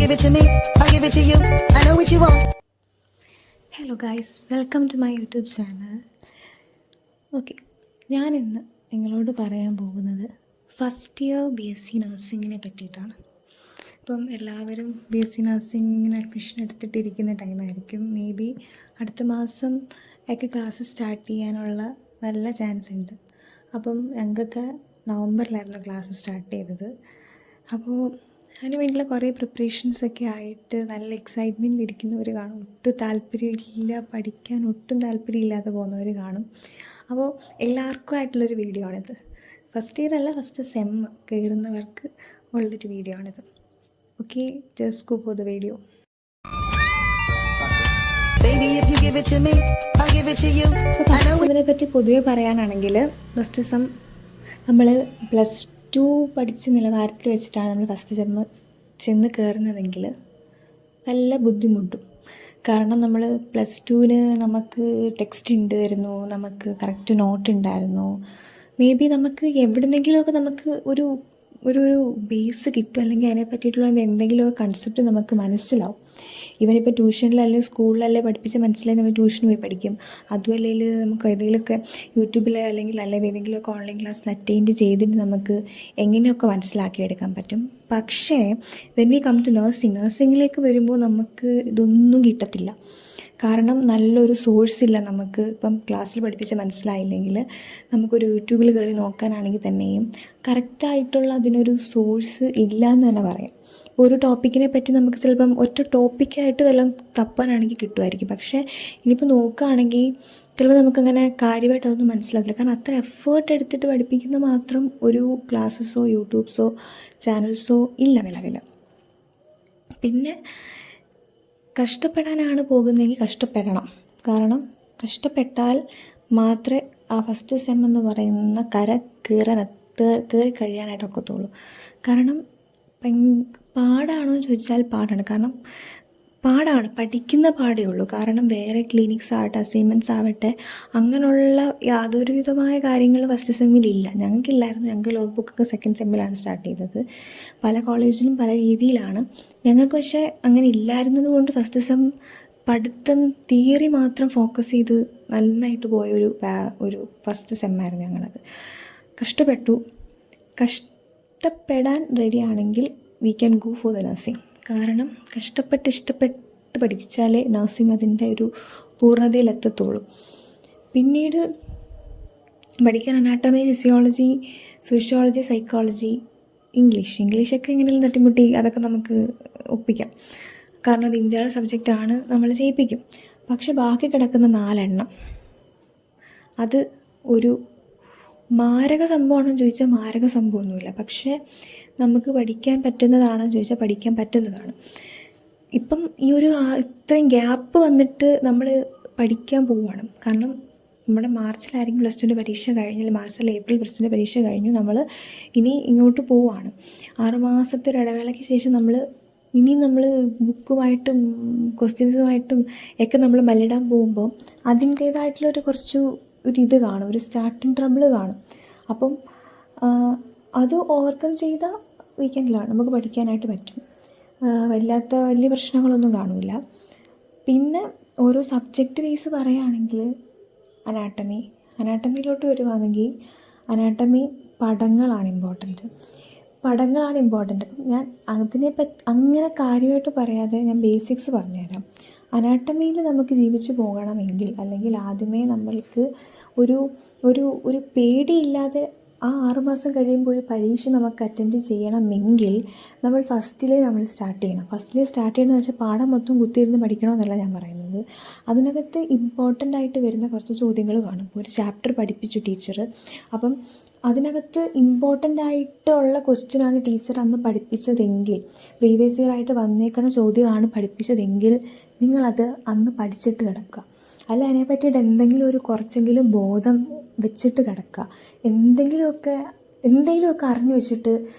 give it to me, I'll give it to you. I know what you want. Hello guys, welcome to my YouTube channel. Okay, ഞാനിന്ന് നിങ്ങളോട് പറയാൻ പോകുന്നത് first year BSc നഴ്സിങ്ങിനെ പറ്റിയിട്ടാണ്. ഇപ്പം എല്ലാവരും BSc നഴ്സിങ്ങിന് admission എടുത്തിട്ടിരിക്കുന്ന ടൈമായിരിക്കും. May be അടുത്ത മാസം ഒക്കെ ക്ലാസ് സ്റ്റാർട്ട് ചെയ്യാനുള്ള നല്ല ചാൻസ് ഉണ്ട്. അപ്പം ഞങ്ങൾക്കൊക്കെ നവംബറിലായിരുന്നു ക്ലാസ് സ്റ്റാർട്ട് ചെയ്തത്. അപ്പോൾ അതിന് വേണ്ടിയുള്ള കുറേ പ്രിപ്പറേഷൻസൊക്കെ ആയിട്ട് നല്ല എക്സൈറ്റ്മെൻറ്റ് ഇരിക്കുന്നവർ കാണും, ഒട്ടും താല്പര്യമില്ല, പഠിക്കാൻ ഒട്ടും താല്പര്യമില്ലാതെ പോകുന്നവർ കാണും. അപ്പോൾ എല്ലാവർക്കും ആയിട്ടുള്ളൊരു വീഡിയോ ആണിത്. ഫസ്റ്റ് ഇയർ അല്ല, ഫസ്റ്റ് സെം കയറുന്നവർക്ക് ഉള്ളൊരു വീഡിയോ ആണിത്. Okay, just go for the video. First സെമ്മിനെ പറ്റി പൊതുവെ പറയാനാണെങ്കിൽ, ഫസ്റ്റ് സെം നമ്മൾ +2 പഠിച്ച നിലവാരത്തിൽ വെച്ചിട്ടാണ് നമ്മൾ ഫസ്റ്റ് സെമ്മ് ചെന്ന് കയറുന്നതെങ്കിൽ നല്ല ബുദ്ധിമുട്ടും. കാരണം നമ്മൾ +2-ന് നമുക്ക് ടെക്സ്റ്റ് ഉണ്ടായിരുന്നു, നമുക്ക് കറക്റ്റ് നോട്ട് ഉണ്ടായിരുന്നു. മേ ബി നമുക്ക് എവിടുന്നെങ്കിലുമൊക്കെ നമുക്ക് ഒരു ഒരു ബേസ് കിട്ടും, അല്ലെങ്കിൽ അതിനെ പറ്റിയിട്ടുള്ള എന്തെങ്കിലുമൊക്കെ കൺസെപ്റ്റ് നമുക്ക് മനസ്സിലാവും. ഇവനിപ്പോൾ ട്യൂഷനിലല്ലേ സ്കൂളിലല്ലേ പഠിപ്പിച്ച് മനസ്സിലായി നമ്മൾ ട്യൂഷന് പോയി പഠിക്കും. അതുമല്ലെങ്കിൽ നമുക്ക് ഏതെങ്കിലുമൊക്കെ യൂട്യൂബിലെ അല്ലെങ്കിൽ ഏതെങ്കിലുമൊക്കെ ഓൺലൈൻ ക്ലാസ്സിൽ അറ്റൻഡ് ചെയ്തിട്ട് നമുക്ക് എങ്ങനെയൊക്കെ മനസ്സിലാക്കിയെടുക്കാൻ പറ്റും. പക്ഷേ വെൻ വി കം ടു നഴ്സിങ്ങിലേക്ക് വരുമ്പോൾ നമുക്ക് ഇതൊന്നും കിട്ടത്തില്ല. കാരണം നല്ലൊരു സോഴ്സ് ഇല്ല. നമുക്ക് ഇപ്പം ക്ലാസ്സിൽ പഠിപ്പിച്ച് മനസ്സിലായില്ലെങ്കിൽ നമുക്കൊരു യൂട്യൂബിൽ കയറി നോക്കാനാണെങ്കിൽ തന്നെയും കറക്റ്റായിട്ടുള്ള അതിനൊരു സോഴ്സ് ഇല്ല എന്ന് തന്നെ പറയാം. ഒരു ടോപ്പിക്കിനെ പറ്റി നമുക്ക് ചിലപ്പം ഒറ്റ ടോപ്പിക്കായിട്ട് വല്ലതും തപ്പാനാണെങ്കിൽ കിട്ടുമായിരിക്കും. പക്ഷേ ഇനിയിപ്പോൾ നോക്കുകയാണെങ്കിൽ ചിലപ്പോൾ നമുക്കങ്ങനെ കാര്യമായിട്ട് അതൊന്നും മനസ്സിലാകില്ല. കാരണം അത്ര എഫേർട്ട് എടുത്തിട്ട് പഠിപ്പിക്കുന്ന മാത്രം ഒരു ക്ലാസ്സസോ യൂട്യൂബ്സോ ചാനൽസോ ഇല്ല നിലവിൽ. പിന്നെ കഷ്ടപ്പെടാനാണ് പോകുന്നതെങ്കിൽ കഷ്ടപ്പെടണം. കാരണം കഷ്ടപ്പെട്ടാൽ മാത്രമേ ആ ഫസ്റ്റ് സെം എന്ന് പറയുന്ന കയറി കഴിയാനായിട്ടൊക്കത്തുള്ളൂ. കാരണം പാടാണോ എന്ന് ചോദിച്ചാൽ പാടാണ്. കാരണം പാടാണ്, പഠിക്കുന്ന പാടേ ഉള്ളൂ. കാരണം വേറെ ക്ലിനിക്സ് ആവട്ടെ, അസൈൻമെൻറ്റ്സ് ആവട്ടെ, അങ്ങനെയുള്ള യാതൊരു വിധമായ കാര്യങ്ങൾ ഫസ്റ്റ് സെമ്മിലില്ല. ഞങ്ങൾക്കില്ലായിരുന്നു. ഞങ്ങൾക്ക് ലോഗ് ബുക്കൊക്കെ സെക്കൻഡ് സെമ്മിലാണ് സ്റ്റാർട്ട് ചെയ്തത്. പല കോളേജിലും പല രീതിയിലാണ്. ഞങ്ങൾക്ക് പക്ഷേ അങ്ങനെ ഇല്ലായിരുന്നത് കൊണ്ട് ഫസ്റ്റ് സെം പഠിത്തം തിയറി മാത്രം ഫോക്കസ് ചെയ്ത് നന്നായിട്ട് പോയ ഒരു ഫസ്റ്റ് സെമ്മായിരുന്നു ഞങ്ങളത്. കഷ്ടപ്പെടാൻ റെഡിയാണെങ്കിൽ we can go for the nursing. കാരണം ഇഷ്ടപ്പെട്ട് പഠിച്ചാലേ നഴ്സിംഗ് അതിൻ്റെ ഒരു പൂർണ്ണതയിലെത്തത്തുള്ളൂ. പിന്നീട് പഠിക്കാൻ അനാട്ടമി, ഫിസിയോളജി, സോഷ്യോളജി, സൈക്കോളജി, ഇംഗ്ലീഷൊക്കെ എങ്ങനെയും തട്ടിമുട്ടി അതൊക്കെ നമുക്ക് ഒപ്പിക്കാം. കാരണം അത് ഇന്ത്യയുടെ സബ്ജക്റ്റാണ്, നമ്മൾ ചെയ്യിപ്പിക്കും. പക്ഷെ ബാക്കി കിടക്കുന്ന 4 എണ്ണം അത് ഒരു മാരക സംഭവമാണെന്ന് ചോദിച്ചാൽ മാരക സംഭവമൊന്നുമില്ല. പക്ഷേ നമുക്ക് പഠിക്കാൻ പറ്റുന്നതാണെന്ന് ചോദിച്ചാൽ പഠിക്കാൻ പറ്റുന്നതാണ്. ഇപ്പം ഈ ഇത്രയും ഗ്യാപ്പ് വന്നിട്ട് നമ്മൾ പഠിക്കാൻ പോവുകയാണ്. കാരണം നമ്മുടെ മാർച്ചിലായിരിക്കും +2ൻ്റെ പരീക്ഷ കഴിഞ്ഞാൽ, മാർച്ചിൽ ഏപ്രിൽ +2ൻ്റെ പരീക്ഷ കഴിഞ്ഞു. നമ്മൾ ഇനി ഇങ്ങോട്ട് പോവുകയാണ്. 6 മാസത്തെ ഒരു ഇടവേളയ്ക്ക് ശേഷം നമ്മൾ ബുക്കുമായിട്ടും ക്വസ്റ്റ്യൻസുമായിട്ടും ഒക്കെ നമ്മൾ മല്ലിടാൻ പോകുമ്പോൾ അതിൻ്റേതായിട്ടുള്ളൊരു ഇത് കാണും, ഒരു സ്റ്റാർട്ടിങ് ട്രബിൾ കാണും. അപ്പം അത് ഓവർകം ചെയ്താൽ വീക്കെൻഡിലാണ് നമുക്ക് പഠിക്കാനായിട്ട് പറ്റും. വലിയ പ്രശ്നങ്ങളൊന്നും കാണില്ല. പിന്നെ ഓരോ സബ്ജക്റ്റ് വൈസ് പറയുകയാണെങ്കിൽ അനാട്ടമിയിലോട്ട് വരുവാണെങ്കിൽ അനാട്ടമി പടങ്ങളാണ് ഇമ്പോർട്ടൻറ്റ്. ഞാൻ അതിനെപ്പറ്റി അങ്ങനെ കാര്യമായിട്ട് പറയാതെ ഞാൻ ബേസിക്സ് പറഞ്ഞുതരാം. അനാട്ടമിയിൽ നമുക്ക് ജീവിച്ചു പോകണമെങ്കിൽ, അല്ലെങ്കിൽ ആദ്യമേ നമ്മൾക്ക് ഒരു പേടിയില്ലാതെ ആ 6 മാസം കഴിയുമ്പോൾ ഒരു പരീക്ഷ നമുക്ക് അറ്റൻഡ് ചെയ്യണമെങ്കിൽ നമ്മൾ ഫസ്റ്റിലേ സ്റ്റാർട്ട് ചെയ്യണം. സ്റ്റാർട്ട് ചെയ്യണമെന്ന് വെച്ചാൽ പാഠം മൊത്തം കുത്തിയിരുന്ന് പഠിക്കണമെന്നല്ല ഞാൻ പറയുന്നത്. അതിനകത്ത് ഇമ്പോർട്ടൻ്റ് ആയിട്ട് വരുന്ന കുറച്ച് ചോദ്യങ്ങൾ കാണും. ഒരു ചാപ്റ്റർ പഠിപ്പിച്ചു ടീച്ചർ, അപ്പം അതിനകത്ത് ഇമ്പോർട്ടൻ്റ് ആയിട്ടുള്ള ക്വസ്റ്റ്യനാണ് ടീച്ചർ അന്ന് പഠിപ്പിച്ചതെങ്കിൽ, പ്രീവിയസ് ഇയർ ആയിട്ട് വന്നേക്കണ ചോദ്യമാണ് പഠിപ്പിച്ചതെങ്കിൽ നിങ്ങളത് അന്ന് പഠിച്ചിട്ട് കിടക്കുക. അല്ല അതിനെപ്പറ്റിയിട്ട് എന്തെങ്കിലും കുറച്ചെങ്കിലും ബോധം വെച്ചിട്ട് കിടക്കുക. എന്തെങ്കിലുമൊക്കെ അറിഞ്ഞു വെച്ചിട്ട്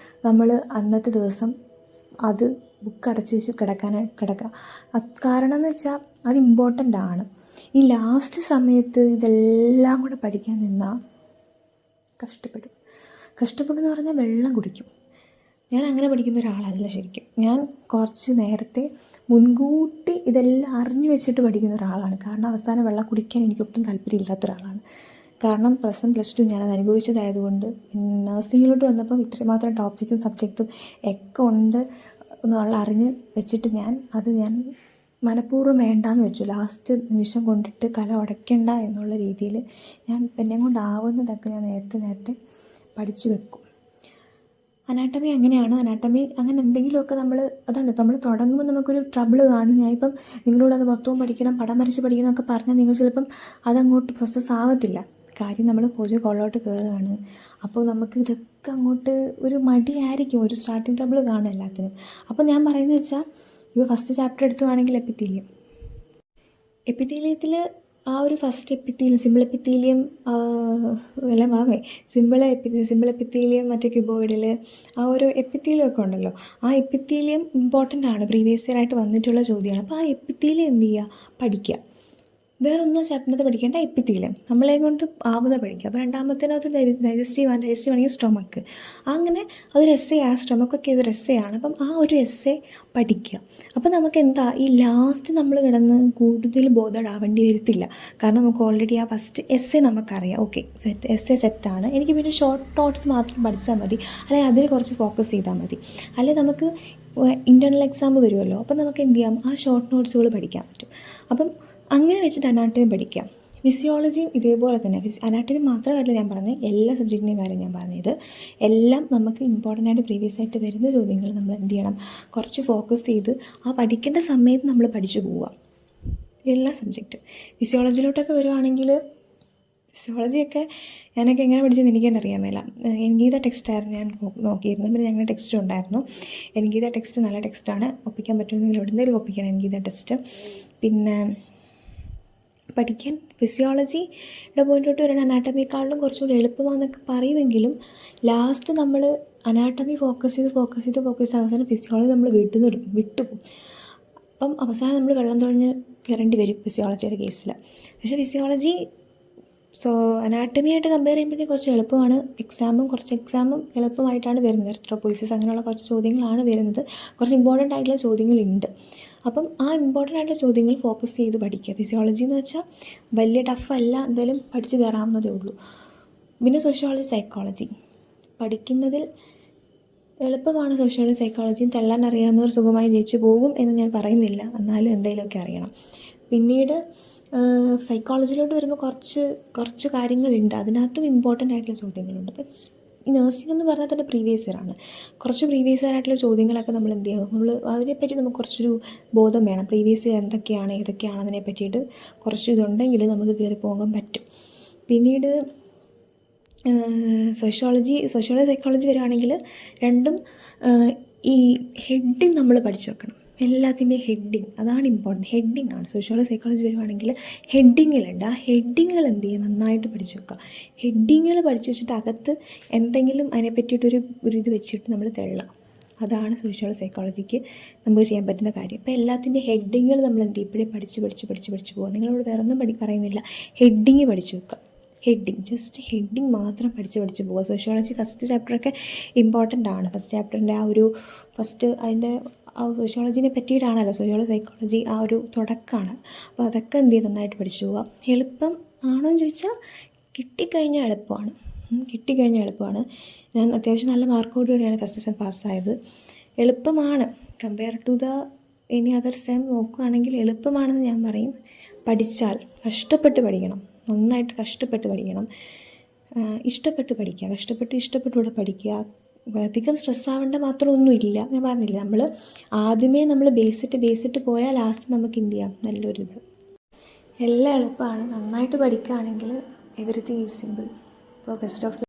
നമ്മൾ അന്നത്തെ ദിവസം അത് ബുക്ക് അടച്ചു വെച്ച് കിടക്കുക. കാരണം എന്ന് വെച്ചാൽ അത് ഇമ്പോർട്ടൻ്റ് ആണ്. ഈ ലാസ്റ്റ് സമയത്ത് ഇതെല്ലാം കൂടെ പഠിക്കാൻ നിന്നാൽ കഷ്ടപ്പെടും എന്ന് പറഞ്ഞാൽ വെള്ളം കുടിക്കും. ഞാൻ അങ്ങനെ പഠിക്കുന്ന ഒരാളല്ല ശരിക്കും. ഞാൻ കുറച്ച് നേരത്തെ മുൻകൂട്ടി ഇതെല്ലാം അറിഞ്ഞു വെച്ചിട്ട് പഠിക്കുന്ന ഒരാളാണ്. കാരണം അവസാനം വെള്ളം കുടിക്കാൻ എനിക്കൊട്ടും താല്പര്യമില്ലാത്ത ഒരാളാണ്. കാരണം +1 +2 ഞാനത് അനുഭവിച്ചതായതുകൊണ്ട് നഴ്സിങ്ങിലോട്ട് വന്നപ്പം ഇത്രമാത്രം ടോപ്പിക്കും സബ്ജക്റ്റും ഒക്കെ ഉണ്ട് എന്നുള്ള അറിഞ്ഞ് വെച്ചിട്ട് ഞാൻ മനഃപൂർവ്വം വേണ്ടാന്ന് വെച്ചു. ലാസ്റ്റ് നിമിഷം കൊണ്ടിട്ട് കല ഉടയ്ക്കണ്ട എന്നുള്ള രീതിയിൽ ഞാൻ എന്നെ കൊണ്ടാവുന്നതൊക്കെ ഞാൻ നേരത്തെ പഠിച്ചു വെക്കും. അനാട്ടമി അങ്ങനെയാണ്. അനാട്ടമി അങ്ങനെ എന്തെങ്കിലുമൊക്കെ നമ്മൾ തുടങ്ങുമ്പോൾ നമുക്കൊരു ട്രബിൾ കാണും. ഞാനിപ്പം നിങ്ങളോട് അത് മൊത്തവും പഠിക്കണം, പടം വരച്ച് പഠിക്കണം എന്നൊക്കെ പറഞ്ഞാൽ നിങ്ങൾ ചിലപ്പം അതങ്ങോട്ട് പ്രോസസ്സ് ആവത്തില്ല. കാര്യം നമ്മൾ പുതിയ കൊള്ളോട്ട് കയറുകയാണ്. അപ്പോൾ നമുക്ക് ഇതൊക്കെ അങ്ങോട്ട് ഒരു മടിയായിരിക്കും, ഒരു സ്റ്റാർട്ടിങ് ട്രബിൾ കാണും എല്ലാത്തിനും. അപ്പോൾ ഞാൻ പറയുന്നത് വെച്ചാൽ ഇപ്പോൾ ഫസ്റ്റ് ചാപ്റ്റർ എടുത്തുവാണെങ്കിൽ എപ്പിത്തീലിയത്തിൽ ആ ഒരു ഫസ്റ്റ് എപ്പിത്തീലിയം, സിമ്പിൾ എപ്പിത്തീലിയം എല്ലാം സിമ്പിൾ എപ്പിത്തീലിയം, മറ്റേ ക്യൂബോയിഡിൽ ആ ഒരു എപ്പിത്തീലിയം ഒക്കെ ഉണ്ടല്ലോ. ആ എപ്പിത്തീലിയം ഇമ്പോർട്ടൻ്റ് ആണ്, പ്രീവിയസ് ഇയർ ആയിട്ട് വന്നിട്ടുള്ള ചോദ്യമാണ്. അപ്പോൾ ആ എപ്പിത്തീലിയം എന്ത് ചെയ്യുക, പഠിക്കുക. വേറൊന്നും ചാപ്റ്ററിനകത്ത് പഠിക്കേണ്ട, എപ്പിത്തീലിയം നമ്മളെ കൊണ്ട് ആവുന്ന പഠിക്കുക. അപ്പോൾ രണ്ടാമത്തേനകത്ത് ഡൈജസ്റ്റീവ് ആണെങ്കിൽ സ്റ്റൊമക്ക്. അങ്ങനെ അതൊരു എസ്സേ, ആ സ്റ്റൊമക്കൊക്കെ ഇതൊരു എസ്സേ ആണ്. അപ്പം ആ ഒരു എസ്സേ പഠിക്കുക. അപ്പോൾ നമുക്ക് എന്താ ഈ ലാസ്റ്റ് നമ്മൾ കിടന്ന് കൂടുതൽ ബോധേഡാവേണ്ടി വരത്തില്ല. കാരണം നമുക്ക് ഓൾറെഡി ആ ഫസ്റ്റ് എസ്സേ നമുക്കറിയാം. ഓക്കെ, എസ്സേ സെറ്റാണ്. എനിക്ക് പിന്നെ ഷോർട്ട് നോട്ട്സ് മാത്രം പഠിച്ചാൽ മതി, അല്ലെങ്കിൽ അതിൽ കുറച്ച് ഫോക്കസ് ചെയ്താൽ മതി. അല്ലെങ്കിൽ നമുക്ക് ഇൻറ്റേർണൽ എക്സാം വരുമല്ലോ, അപ്പം നമുക്ക് എന്ത് ചെയ്യാം, ആ ഷോർട്ട് നോട്ട്സുകൾ പഠിക്കാൻ പറ്റും. അപ്പം അങ്ങനെ വെച്ചിട്ട് അനാട്ടമി പഠിക്കാം. ഫിസിയോളജിയും ഇതേപോലെ തന്നെ. അനാട്ടമി മാത്രമല്ല ഞാൻ പറഞ്ഞത്, എല്ലാ സബ്ജക്റ്റിൻ്റെയും കാര്യം ഞാൻ പറഞ്ഞത്. എല്ലാം നമുക്ക് ഇമ്പോർട്ടൻ്റ് ആയിട്ട് പ്രീവിയസ് ആയിട്ട് വരുന്ന ചോദ്യങ്ങൾ നമ്മൾ എന്ത് ചെയ്യണം, കുറച്ച് ഫോക്കസ് ചെയ്ത് ആ പഠിക്കേണ്ട സമയത്ത് നമ്മൾ പഠിച്ചു പോവുക, എല്ലാ സബ്ജക്റ്റും. ഫിസിയോളജിയിലോട്ടൊക്കെ വരുവാണെങ്കിൽ, ഫിസിയോളജിയൊക്കെ ഞാനൊക്കെ എങ്ങനെ പഠിച്ചെന്ന് എനിക്കെന്നെ അറിയാൻ മേല. എൻഗീത ടെക്സ്റ്റായിരുന്നു ഞാൻ നോക്കിയിരുന്നു. പിന്നെ ഞങ്ങളുടെ ടെക്സ്റ്റ് ഉണ്ടായിരുന്നു. എൻഗീത ടെക്സ്റ്റ് നല്ല ടെക്സ്റ്റാണ്, ഒപ്പിക്കാൻ പറ്റുമെങ്കിൽ എവിടെയെങ്കിലും ഒപ്പിക്കണം എൻഗീത ടെക്സ്റ്റ്. പിന്നെ പഠിക്കാൻ ഫിസിയോളജിയുടെ പോയിൻ്റോട്ട് വരണം. അനാട്ടമിയെക്കാളും കുറച്ചുകൂടി എളുപ്പമാണെന്നൊക്കെ പറയുമെങ്കിലും ലാസ്റ്റ് നമ്മൾ അനാട്ടമി ഫോക്കസ് ചെയ്ത് അവസാനം ഫിസിയോളജി നമ്മൾ വിട്ടുപോകും. അപ്പം അവസാനം നമ്മൾ വെള്ളം തുഴഞ്ഞ് കയറേണ്ടി വരും ഫിസിയോളജിയുടെ കേസിൽ. പക്ഷേ ഫിസിയോളജി അനാട്ടമിയായിട്ട് കമ്പയർ ചെയ്യുമ്പോഴത്തേക്ക് കുറച്ച് എളുപ്പമാണ്. കുറച്ച് എക്സാമും എളുപ്പമായിട്ടാണ് വരുന്നത്. എർത്രോപോയിസിസ് അങ്ങനെയുള്ള കുറച്ച് ചോദ്യങ്ങളാണ് വരുന്നത്. കുറച്ച് ഇമ്പോർട്ടൻ്റ് ആയിട്ടുള്ള ചോദ്യങ്ങളുണ്ട്. അപ്പം ആ ഇമ്പോർട്ടൻ്റ് ആയിട്ടുള്ള ചോദ്യങ്ങൾ ഫോക്കസ് ചെയ്ത് പഠിക്കുക. ഫിസിയോളജി എന്ന് വെച്ചാൽ വലിയ ടഫല്ല, എന്തായാലും പഠിച്ച് കയറാവുന്നതേ ഉള്ളൂ. പിന്നെ സോഷ്യോളജി, സൈക്കോളജി പഠിക്കുന്നതിൽ എളുപ്പമാണ്. സോഷ്യോളജി സൈക്കോളജിയും തള്ളാൻ അറിയാവുന്നവർ സുഖമായി ജയിച്ചു പോകും എന്ന് ഞാൻ പറയുന്നില്ല, എന്നാലും എന്തെങ്കിലുമൊക്കെ അറിയണം. പിന്നീട് സൈക്കോളജിയിലോട്ട് വരുമ്പോൾ കുറച്ച് കാര്യങ്ങളുണ്ട്, അതിനകത്തും ഇമ്പോർട്ടൻ്റ് ആയിട്ടുള്ള ചോദ്യങ്ങളുണ്ട്. അപ്പം ഈ നഴ്സിംഗ് എന്ന് പറഞ്ഞാൽ തന്നെ പ്രീവിയസ് ഇയർ ആണ്. കുറച്ച് പ്രീവിയസ് ഇയർ ആയിട്ടുള്ള ചോദ്യങ്ങളൊക്കെ നമ്മൾ എന്ത് ചെയ്യണം, അതിനെപ്പറ്റി നമുക്ക് കുറച്ചൊരു ബോധം വേണം. പ്രീവിയസ് ഇയർ എന്തൊക്കെയാണ് ഏതൊക്കെയാണ് അതിനെ പറ്റിയിട്ട് കുറച്ച് ഇതുണ്ടെങ്കിൽ നമുക്ക് കയറി പോകാൻ പറ്റും. പിന്നീട് സോഷ്യോളജി സൈക്കോളജി വരുവാണെങ്കിൽ രണ്ടും ഈ ഹെഡിങ് നമ്മൾ പഠിച്ചു വെക്കണം. എല്ലാത്തിൻ്റെയും ഹെഡിങ്, അതാണ് ഇമ്പോർട്ടൻറ്റ്. ഹെഡിങ് ആണ്. സോഷ്യോളജി സൈക്കോളജി വരുവാണെങ്കിൽ ഹെഡിങ്ങിലുണ്ട്. ആ ഹെഡിങ്ങുകൾ എന്ത് ചെയ്യുക, നന്നായിട്ട് പഠിച്ചു വെക്കുക. ഹെഡിങ്ങുകൾ പഠിച്ചു വെച്ചിട്ട് അകത്ത് എന്തെങ്കിലും അതിനെ പറ്റിയിട്ടൊരു ഇത് വെച്ചിട്ട് നമ്മൾ തെള്ളാം. അതാണ് സോഷ്യോളജി സൈക്കോളജിക്ക് നമുക്ക് ചെയ്യാൻ പറ്റുന്ന കാര്യം. അപ്പോൾ എല്ലാത്തിൻ്റെ ഹെഡിങ്ങുകൾ നമ്മൾ എന്ത് ചെയ്യും, ഇപ്പോഴേ പഠിച്ച് പോകുക. നിങ്ങളോട് വേറെ ഒന്നും പറയുന്നില്ല, ഹെഡിങ് പഠിച്ചു വെക്കുക. ജസ്റ്റ് ഹെഡിങ് മാത്രം പഠിച്ച് പോകുക. സോഷ്യോളജി ഫസ്റ്റ് ചാപ്റ്ററൊക്കെ ഇമ്പോർട്ടൻ്റ് ആണ്. ഫസ്റ്റ് ചാപ്റ്ററിൻ്റെ അതിൻ്റെ സോഷ്യോളജിനെ പറ്റിയിട്ടാണല്ലോ, സോഷ്യോളജി സൈക്കോളജി ആ ഒരു തുടക്കമാണ്. അപ്പോൾ അതൊക്കെ എന്ത് ചെയ്യും, നന്നായിട്ട് പഠിച്ചു പോവുക. എളുപ്പം ആണോ എന്ന് ചോദിച്ചാൽ കിട്ടിക്കഴിഞ്ഞാൽ എളുപ്പമാണ്. ഞാൻ അത്യാവശ്യം നല്ല മാർക്കോടുകൂടിയാണ് ഫസ്റ്റ് സെം പാസ്സായത്. എളുപ്പമാണ് compare to any other sem നോക്കുകയാണെങ്കിൽ എളുപ്പമാണെന്ന് ഞാൻ പറയും. പഠിച്ചാൽ കഷ്ടപ്പെട്ട് പഠിക്കണം, നന്നായിട്ട് കഷ്ടപ്പെട്ട് പഠിക്കണം. ഇഷ്ടപ്പെട്ടുകൂടെ പഠിക്കുക. അധികം സ്ട്രെസ്സാവേണ്ട മാത്രമൊന്നുമില്ല. ഞാൻ പറഞ്ഞില്ല, ആദ്യമേ നമ്മൾ ബേസിട്ട് പോയാൽ ലാസ്റ്റ് നമുക്ക് എന്ത് ചെയ്യാം, നല്ലൊരിത്. എല്ലാം എളുപ്പമാണ്. നന്നായിട്ട് പഠിക്കുകയാണെങ്കിൽ എവറിത്തിങ് ഈസ് സിമ്പിൾ. അപ്പോൾ ബെസ്റ്റ് ഓഫ്